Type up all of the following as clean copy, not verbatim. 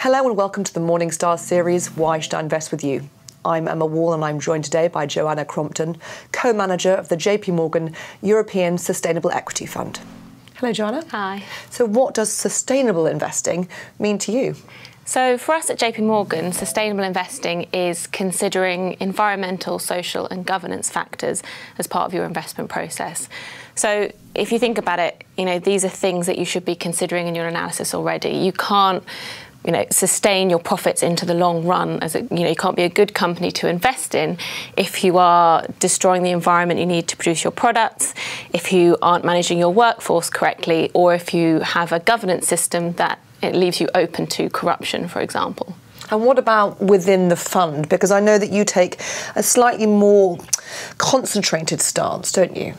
Hello and welcome to the Morningstar series, Why Should I Invest With You? I'm Emma Wall and I'm joined today by Joanna Crompton, co-manager of the JPMorgan European Sustainable Equity Fund. Hello, Joanna. Hi. So what does sustainable investing mean to you? So for us at JPMorgan, sustainable investing is considering environmental, social and governance factors as part of your investment process. So if you think about it, these are things that you should be considering in your analysis already. You can't sustain your profits into the long run. You can't be a good company to invest in if you are destroying the environment you need to produce your products, if you aren't managing your workforce correctly, or if you have a governance system that it leaves you open to corruption, for example. And what about within the fund? Because I know that you take a slightly more concentrated stance, don't you?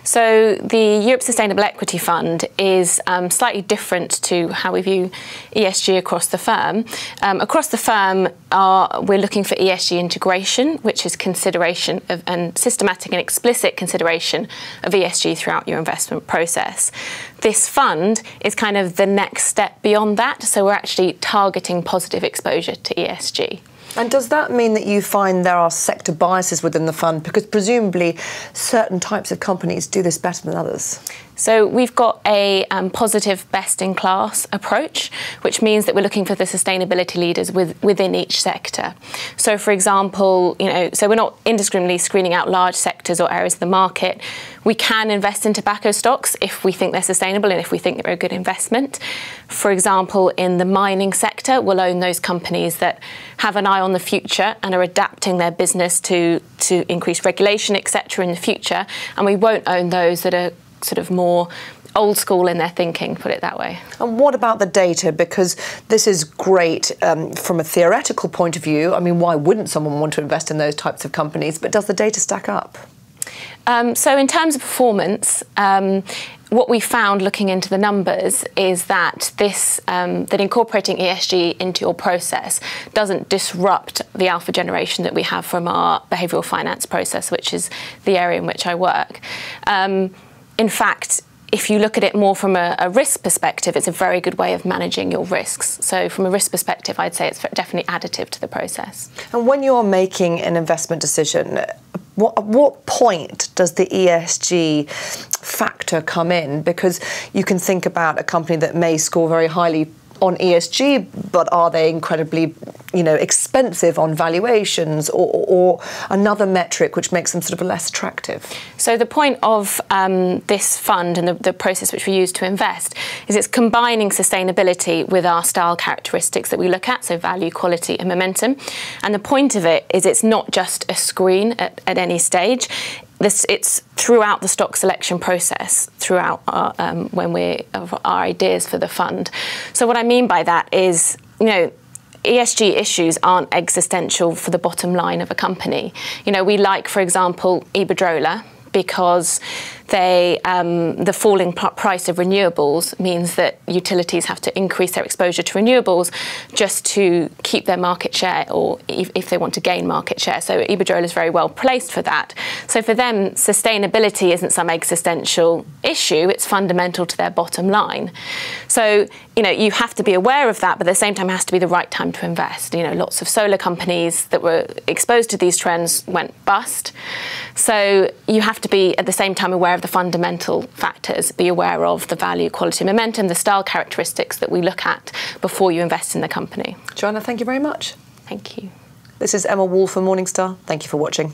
So the Europe Sustainable Equity Fund is slightly different to how we view ESG across the firm. Across the firm, we're looking for ESG integration, which is consideration of and systematic and explicit consideration of ESG throughout your investment process. This fund is kind of the next step beyond that, so we're actually targeting positive exposure to ESG. And does that mean that you find there are sector biases within the fund? Because presumably certain types of companies do this better than others. So we've got a positive best-in-class approach, which means that we're looking for the sustainability leaders within each sector. So, for example, so we're not indiscriminately screening out large sectors or areas of the market. We can invest in tobacco stocks if we think they're sustainable and if we think they're a good investment. For example, in the mining sector, we'll own those companies that have an eye on the future and are adapting their business to increase regulation, etc. in the future. And we won't own those that are sort of more old school in their thinking, put it that way. And what about the data? Because this is great from a theoretical point of view. I mean, why wouldn't someone want to invest in those types of companies? But does the data stack up? So in terms of performance, what we found looking into the numbers is that that incorporating ESG into your process doesn't disrupt the alpha generation that we have from our behavioural finance process, which is the area in which I work. In fact, if you look at it more from a risk perspective, it's a very good way of managing your risks. So from a risk perspective, I'd say it's definitely additive to the process. And when you're making an investment decision, at what point does the ESG factor come in? Because you can think about a company that may score very highly on ESG, but are they incredibly, expensive on valuations or another metric which makes them sort of less attractive? So the point of this fund and the process which we use to invest is it's combining sustainability with our style characteristics that we look at, so value, quality and momentum. And the point of it is it's not just a screen at any stage. It's throughout the stock selection process, throughout our ideas for the fund. So what I mean by that is, ESG issues aren't existential for the bottom line of a company. We like, for example, Iberdrola, because the falling price of renewables means that utilities have to increase their exposure to renewables just to keep their market share, or if they want to gain market share. So Iberdrola is very well placed for that. So for them, sustainability isn't some existential issue, it's fundamental to their bottom line. So, you have to be aware of that, but at the same time it has to be the right time to invest. Lots of solar companies that were exposed to these trends went bust. So you have to be at the same time aware of the fundamental factors, be aware of the value, quality, momentum, the style characteristics that we look at before you invest in the company. Joanna, thank you very much. Thank you. This is Emma Wall for Morningstar. Thank you for watching.